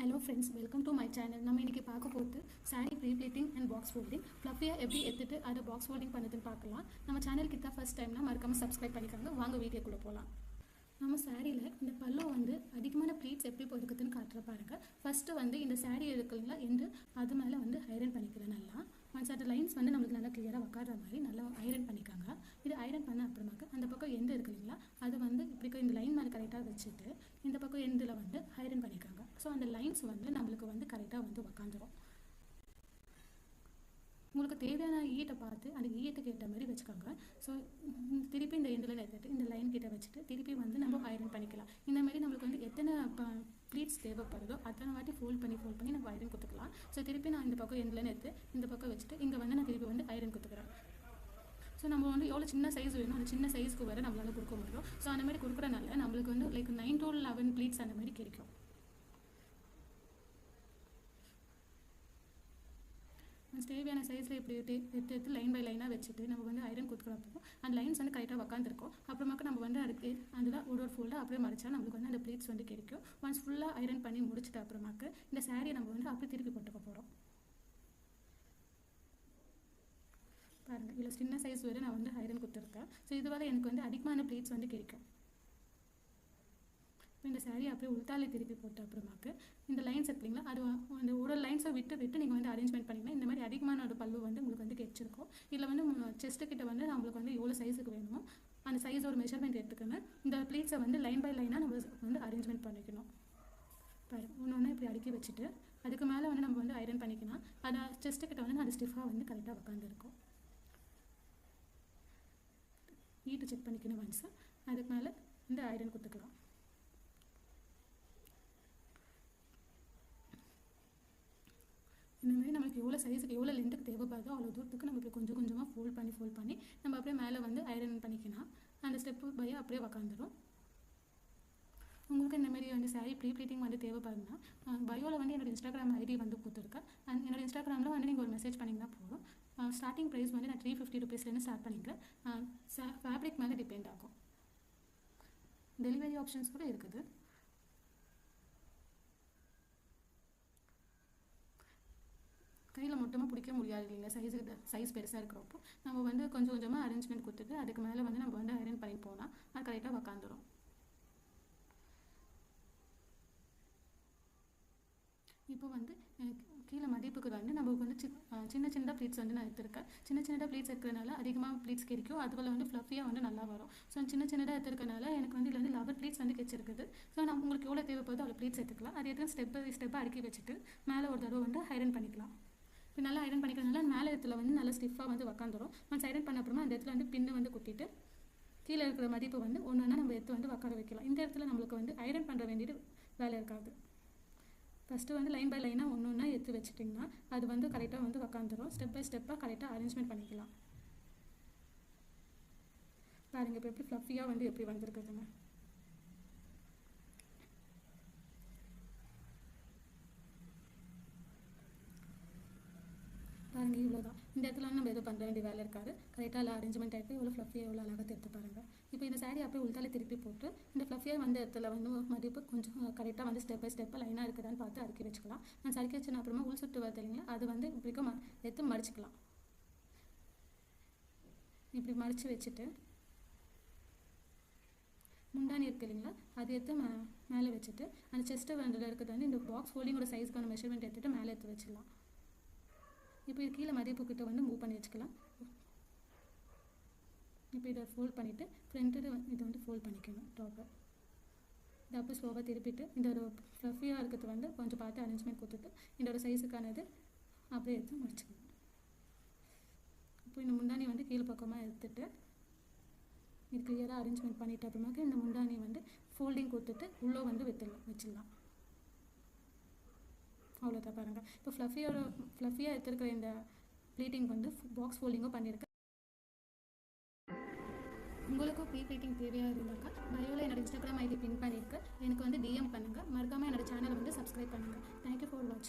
Hello friends, welcome to my channel. நம்ம இன்னைக்கு பார்க்க போறது saree pre-pleating and box folding. Fluffy எப்படி எடுத்துட்டு அத box folding பண்ணதுன்னு பார்க்கலாம். நம்ம சேனலுக்கு இத ஃபர்ஸ்ட் டைம்னா மறக்காம subscribe பண்ணிக்கங்க. வாங்க வீடியோக்குள்ள போலாம். நம்ம சாரியில இந்த பல்லு வந்து அதிகமான ப்ளீட்ஸ் எப்படி போடுறதுன்னு காட்டுற பாருங்க. ஃபர்ஸ்ட் வந்து இந்த saree எடுக்கலங்களா என்று அது மேல வந்து ஐரன் பண்ணிக்கிறேன் நல்லா. ஒன்ஸ் அந்த லைன்ஸ் வந்து நமக்கு நல்லா கிளியரா வக்காற மாதிரி நல்லா ஐரன் பண்ணிக்கங்க. இது ஐரன் பண்ண அப்புறமாக்க அந்த பக்கம் எண்ட் இருக்குங்களா அது வந்து இப்படி இந்த லைன் மேல கரெக்ட்டா வச்சிட்டு இந்த பக்கம் எண்ட்ல வந்து ஐரன் பண்ணிக்கங்க. சோ அந்த லைன்ஸ் வந்து நமக்கு வந்து கரெக்ட்டா வந்து வக்காந்துரும். உங்களுக்கு தேவையான ஈட்ட பார்த்து அந்த ஈட்டுக்கு ஏற்ற மாதிரி வச்சுக்கோங்க. ஸோ திருப்பி இந்த எண்டில் எடுத்துட்டு இந்த லைன் கிட்ட வச்சுட்டு திருப்பி வந்து நம்ம ஐரன் பண்ணிக்கலாம். இந்த மாதிரி நம்மளுக்கு வந்து எத்தனை ப்ளீட்ஸ் தேவைப்படுதோ அத்தனை வாட்டி ஃபோல்ட் பண்ணி நம்ம ஐரன் கொடுத்துக்கலாம். ஸோ திருப்பி நான் இந்த பக்கம் எண்டில் எடுத்து இந்த பக்கம் வச்சுட்டு இங்கே வந்து நான் திருப்பி வந்து ஐரன் கொடுத்துக்கிறேன். ஸோ நம்ம வந்து எவ்வளோ சின்ன சைஸ் வேணும் அந்த சின்ன சைஸ்க்கு வர நம்மளால கொடுக்க முடியும். ஸோ அந்த மாதிரி கொடுக்குறனால நம்மளுக்கு வந்து லைக் 9 to 11 ப்ளீட்ஸ் அந்த மாதிரி கிடைக்கும். தேவையான சைஸில் இப்படி எடுத்து லைன் பை லைனாக வச்சுட்டு நம்ம வந்து ஐரன் கொடுக்குறப்போ அந்த லைன்ஸ் வந்து கரெக்டாக உட்காந்துருக்கும். அப்புறமாக்க நம்ம வந்து அதுக்கு அதில் ஒரு ஃபோல்டாக அப்படியே மறைச்சா நம்மளுக்கு வந்து அந்த ப்ளீட்ஸ் வந்து கிடைக்கும். ஒன்ஸ் ஃபுல்லாக ஐரன் பண்ணி முடிச்சுட்டு அப்புறமாக்க இந்த சாரியை நம்ம வந்து அப்படியே திருப்பி போட்டுக்க போகிறோம். பாருங்கள் இதில் சின்ன சைஸ் வரை நான் வந்து ஐரன் கொடுத்துருக்கேன். ஸோ இதுவரை எனக்கு வந்து அதிகமான ப்ளீட்ஸ் வந்து கிடைக்கும். இந்த சாரீ அப்படியே உள்தாலே திருப்பி போட்ட அப்புறமாக்கு இந்த லைன்ஸ் இருக்குங்களா அது அந்த ஒரு லைன்ஸை விட்டு நீங்கள் வந்து அரேஞ்ச்மெண்ட் பண்ணிங்கன்னா இந்த மாதிரி அதிகமான ஒரு பல்லு வந்து உங்களுக்கு வந்து கிடைச்சிருக்கும். இதில் வந்து செஸ்ட்டு கிட்ட வந்து நம்மளுக்கு வந்து எவ்வளோ சைஸுக்கு வேணுமோ அந்த சைஸ் ஒரு மெஷர்மெண்ட் எடுத்துக்கணும். இந்த ப்ளீட்ஸை வந்து லைன் பை லைனாக நம்ம வந்து அரேஞ்ச்மெண்ட் பண்ணிக்கணும். ஒன்று இப்படி அடுக்கி வச்சுட்டு அதுக்கு மேலே வந்து நம்ம வந்து ஐரன் பண்ணிக்கணும். அதை செஸ்ட்டு கிட்ட வந்து அது ஸ்டிஃபாக வந்து கரெக்டாக உட்காந்துருக்கும். ஈட்டு செக் பண்ணிக்கணும் ஒன்ஸ். அதுக்கு மேலே இந்த ஐரன் கொடுத்துக்கலாம். இந்த மாதிரி நம்மளுக்கு எவ்வளோ சைஸுக்கு எவ்வளோ லென்த்துக்கு தேவைப்படுதோ அவ்வளோ தூரத்துக்கு நம்ம இப்படி கொஞ்சம் கொஞ்சமாக ஃபோல்ட் பண்ணி நம்ம அப்படியே மேலே வந்து ஐரன் பண்ணிக்கலாம். அந்த ஸ்டெப்பு பையை அப்படியே உக்காந்துரும். உங்களுக்கு இந்த மாதிரி வந்து சாரீ ப்ளீட்டிங் வந்து தேவைப்படுதுன்னா பயோவில் வந்து என்னோட இன்ஸ்டாகிராம் ஐடி வந்து கொடுத்துருக்கேன். அண்ட் என்னோட இன்ஸ்டாகிராமில் வந்து நீங்கள் ஒரு மெசேஜ் பண்ணிங்கன்னா போதும். ஸ்டார்டிங் ப்ரைஸ் வந்து நான் 350 rupeesலேருந்து ஸ்டார்ட் பண்ணிக்கிறேன். ஃபேப்ரிக் மேலே டிபெண்ட் ஆகும். டெலிவரி ஆப்ஷன்ஸ் கூட இருக்குது. கையில் மொத்தமாக பிடிக்க முடியாது இல்லைங்களா, சைஸ் பெருசாக இருக்கிறப்போ நம்ம வந்து கொஞ்சம் கொஞ்சமாக அரேஞ்ச்மெண்ட் கொடுத்துட்டு அதுக்கு மேலே வந்து நம்ம வந்து ஐரன் பண்ணி போனால் அது கரெக்டாக உக்காந்துரும். இப்போ வந்து கீழே மதிப்புக்கு வந்து நமக்கு வந்து சின்ன ப்ளீட்ஸ் வந்து நான் எடுத்திருக்கேன். சின்ன ப்ளீட்ஸ் இருக்கிறதுனால அதிகமாக ப்ளீட்ஸ் கிடைக்கும். அதுபோல் வந்து ஃப்ளஃபியாக வந்து நல்லா வரும். ஸோ சின்னதாக எடுத்துருக்கனால எனக்கு வந்து இதில் வந்து 11 ப்ளீட்ஸ் வந்து கிடைச்சிருக்குது. ஸோ நான் உங்களுக்கு எவ்வளோ தேவைப்படுதோ அவ்வளோ ப்ளீட்ஸ் எடுத்துக்கலாம். அது எதுவும் ஸ்டெப்பாக அடுக்கி வச்சுட்டு மேலே ஒரு தடவை வந்து ஐரன் பண்ணிக்கலாம். இப்போ நல்லா ஐரன் பண்ணிக்கிறதுனால மேலே இடத்துல வந்து நல்லா ஸ்டிஃபாக வந்து உக்காந்துரும். ஒன்ஸ் ஐரன் பண்ண அப்புறமா அந்த இடத்துல வந்து பின்னு வந்து குத்திட்டு கீழே இருக்கிற மதிப்பு வந்து ஒன்றுனா நம்ம எடுத்து வந்து உட்கார வைக்கலாம். இந்த இடத்துல நம்மளுக்கு வந்து ஐரன் பண்ணுற வேண்டியது வேலை இருக்காது. ஃபஸ்ட்டு வந்து லைன் பை லைனாக ஒன்று எடுத்து வச்சுட்டிங்கன்னா அது வந்து கரெக்டாக வந்து உக்காந்துரும். ஸ்டெப் பை ஸ்டெப்பாக கரெக்டாக அரேஞ்ச்மெண்ட் பண்ணிக்கலாம். பாருங்கள் இப்போ எப்படி ஃப்ளஃபியாக வந்து எப்படி வந்திருக்குதுங்க. பாருங்கள் இவ்வளோதான். இந்த இடத்துல நம்ம எதுவும் பண்ண வேண்டிய வேலை இருக்காது. கரெக்டாக எல்லாம் அரேஞ்ச்மெண்ட் ஆகிட்டு எவ்வளோ ஃப்ளஃபியாக எவ்வளோ அழகாக எடுத்து பாருங்கள். இப்போ இந்த சாரீ அப்படியே உள்தாலே திருப்பி போட்டு இந்த ஃப்ளஃபியாக வந்த இடத்துல வந்து மதிப்பு கொஞ்சம் கரெக்டாக வந்து ஸ்டெப் பை ஸ்டெப்பாக லைனாக இருக்குதான்னு பார்த்து அடுக்கி வச்சுக்கலாம். நான் அடுக்கி வச்சுன்னா அப்புறமா உள் சுட்டு வருது இல்லைங்களா அது வந்து இப்படிக்கும் எடுத்து மடிச்சுக்கலாம். இப்படி மடித்து வச்சுட்டு முந்தானி இருக்குது இல்லைங்களா அது எடுத்து மேலே வச்சுட்டு அந்த செஸ்ட்டு வண்டில் இருக்கிறது வந்து இந்த பாக்ஸ் ஃபோல்டிங்கோட சைஸ்க்கான மெஷர்மெண்ட் எடுத்துகிட்டு மேலே எடுத்து வச்சிடலாம். இப்போ இது கீழே மதிப்புக்கிட்ட வந்து மூவ் பண்ணி வச்சுக்கலாம். இப்போ இதை ஃபோல்ட் பண்ணிவிட்டு ஃப்ரண்ட்டு இதை வந்து ஃபோல்ட் பண்ணிக்கணும். டாப்பை இதை அப்போ ஸ்லோவாக திருப்பிட்டு இந்த ஒரு ஃப்ளஃபியாக இருக்கிறது வந்து கொஞ்சம் பார்த்து அரேஞ்ச்மெண்ட் கொடுத்துட்டு இதோட சைஸுக்கானது அப்படியே எடுத்து முடிச்சுக்கணும். இப்போ இந்த முந்தானி வந்து கீழே பக்கமாக எடுத்துட்டு இது கிளியராக அரேஞ்ச்மெண்ட் பண்ணிவிட்டு அப்புறமாக்க இந்த முந்தானி வந்து ஃபோல்டிங் கொடுத்துட்டு உள்ளே வந்து வச்சிடலாம். அவ்வளோதான் பாருங்கள். இப்போ ஃப்ளஃபியாக எடுத்துருக்கிற இந்த ப்ளீட்டிங் வந்து பாக்ஸ் ஃபோல்டிங்கும் பண்ணியிருக்கேன். உங்களுக்கும் ப்ளீட்டிங் தேவையாக இருந்தாக்கா பயோவில் என்னோட இன்ஸ்டாகிராம் ஐடி பின் பண்ணியிருக்கேன். எனக்கு வந்து டிஎம் பண்ணுங்கள். மறக்காமல் என்னோட சேனலை வந்து சப்ஸ்கிரைப் பண்ணுங்கள். தேங்க்யூ ஃபார் வாட்சிங்.